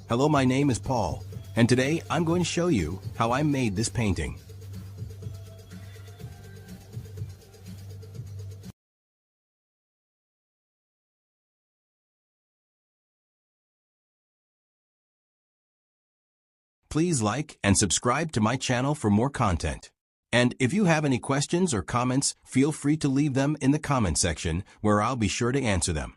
Hello, my name is Paul, and today I'm going to show you how I made this painting. Please like and subscribe to my channel for more content. And if you have any questions or comments, feel free to leave them in the comment section where I'll be sure to answer them.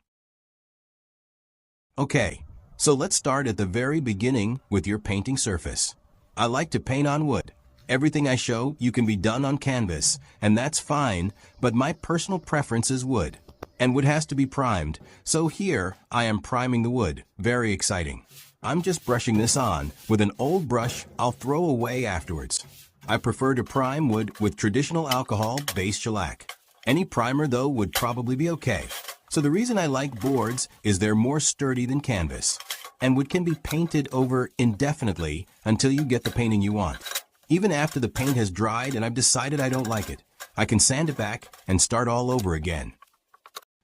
Okay, so let's start at the very beginning with your painting surface. I like to paint on wood. Everything I show you can be done on canvas, and that's fine, but my personal preference is wood. And wood has to be primed, so here I am priming the wood. Very exciting. I'm just brushing this on with an old brush I'll throw away afterwards. I prefer to prime wood with traditional alcohol-based shellac. Any primer, though, would probably be okay. So the reason I like boards is they're more sturdy than canvas, and wood can be painted over indefinitely until you get the painting you want. Even after the paint has dried and I've decided I don't like it, I can sand it back and start all over again.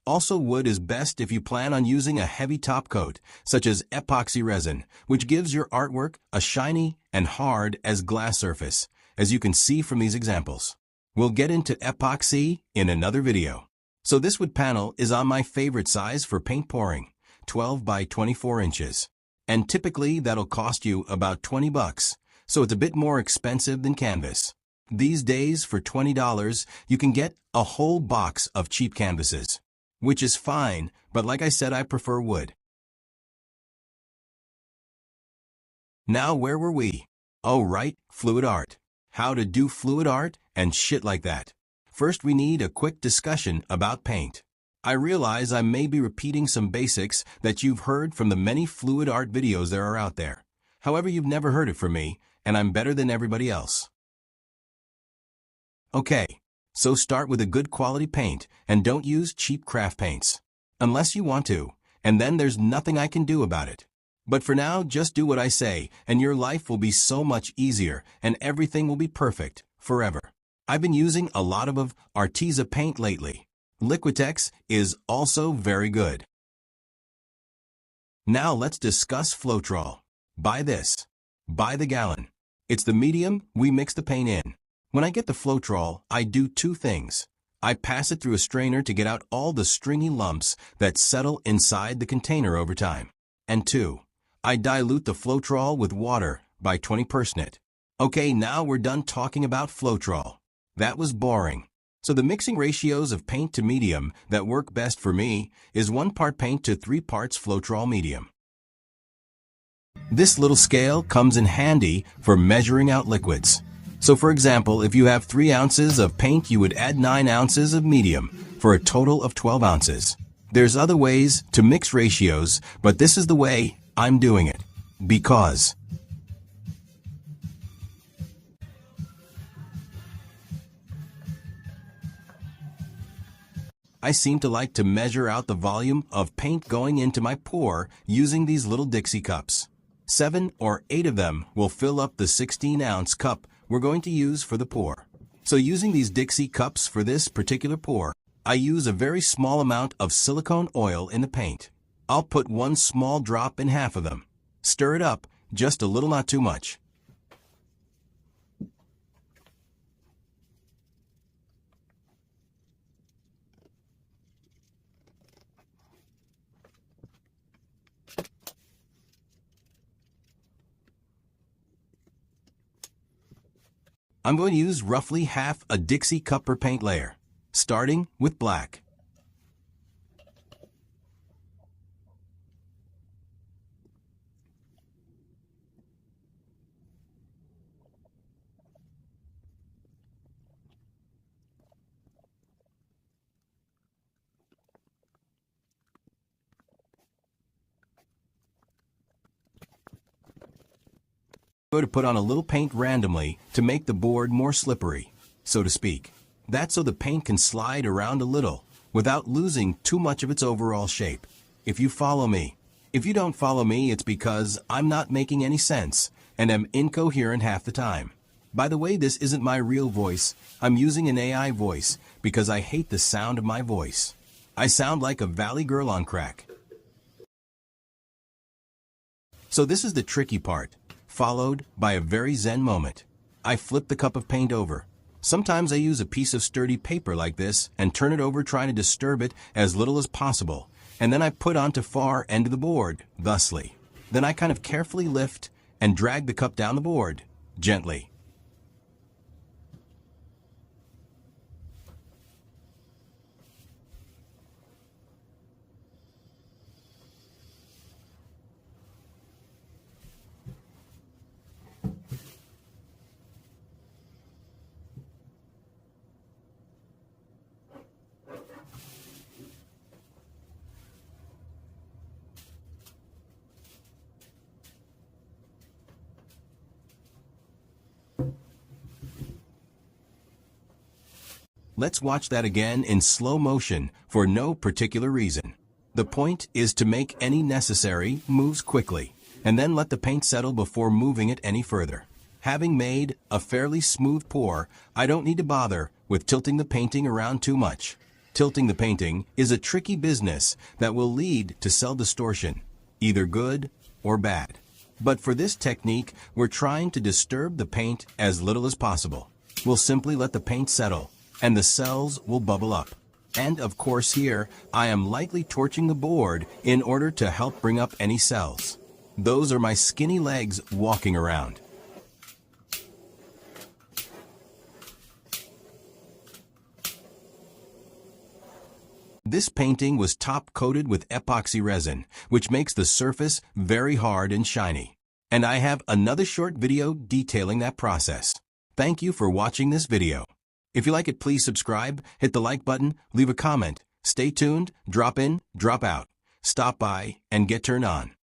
Also, wood is best if you plan on using a heavy top coat, such as epoxy resin, which gives your artwork a shiny and hard as glass surface, as you can see from these examples. We'll get into epoxy in another video. So this wood panel is on my favorite size for paint pouring, 12 by 24 inches. And typically that'll cost you about $20, so it's a bit more expensive than canvas. These days, for $20, you can get a whole box of cheap canvases, which is fine, but like I said, I prefer wood. Now, where were we? Oh right, fluid art. How to do fluid art and shit like that. First, we need a quick discussion about paint. I realize I may be repeating some basics that you've heard from the many fluid art videos there are out there. However, you've never heard it from me, and I'm better than everybody else. Okay, so start with a good quality paint and don't use cheap craft paints. Unless you want to, and then there's nothing I can do about it. But for now, just do what I say, and your life will be so much easier, and everything will be perfect, forever. I've been using a lot of Arteza paint lately. Liquitex is also very good. Now let's discuss Floetrol. Buy this. Buy the gallon. It's the medium we mix the paint in. When I get the Floetrol, I do two things. I pass it through a strainer to get out all the stringy lumps that settle inside the container over time. And two, I dilute the Floetrol with water by 20%. Okay, now we're done talking about Floetrol. That was boring. So the mixing ratios of paint to medium that work best for me is 1 part paint to 3 parts Floetrol medium. This little scale comes in handy for measuring out liquids. So for example, if you have 3 ounces of paint, you would add 9 ounces of medium for a total of 12 ounces. There's other ways to mix ratios, but this is the way I'm doing it. Because I seem to like to measure out the volume of paint going into my pour using these little Dixie cups. 7 or 8 of them will fill up the 16-ounce cup we're going to use for the pour. So using these Dixie cups for this particular pour, I use a very small amount of silicone oil in the paint. I'll put 1 small drop in half of them. Stir it up, just a little, not too much. I'm going to use roughly half a Dixie cup per paint layer, starting with black. Go to put on a little paint randomly to make the board more slippery, so to speak. That's so the paint can slide around a little without losing too much of its overall shape. If you follow me. If you don't follow me, it's because I'm not making any sense and am incoherent half the time. By the way, this isn't my real voice. I'm using an AI voice because I hate the sound of my voice. I sound like a valley girl on crack. So this is the tricky part, followed by a very zen moment. I flip the cup of paint over. Sometimes I use a piece of sturdy paper like this and turn it over trying to disturb it as little as possible, and then I put onto far end of the board, thusly. Then I kind of carefully lift and drag the cup down the board, gently. Let's watch that again in slow motion for no particular reason. The point is to make any necessary moves quickly, and then let the paint settle before moving it any further. Having made a fairly smooth pour, I don't need to bother with tilting the painting around too much. Tilting the painting is a tricky business that will lead to cell distortion, either good or bad. But for this technique, we're trying to disturb the paint as little as possible. We'll simply let the paint settle, and the cells will bubble up. And of course here, I am lightly torching the board in order to help bring up any cells. Those are my skinny legs walking around. This painting was top-coated with epoxy resin, which makes the surface very hard and shiny. And I have another short video detailing that process. Thank you for watching this video. If you like it, please subscribe, hit the like button, leave a comment. Stay tuned, drop in, drop out. Stop by, and get turned on.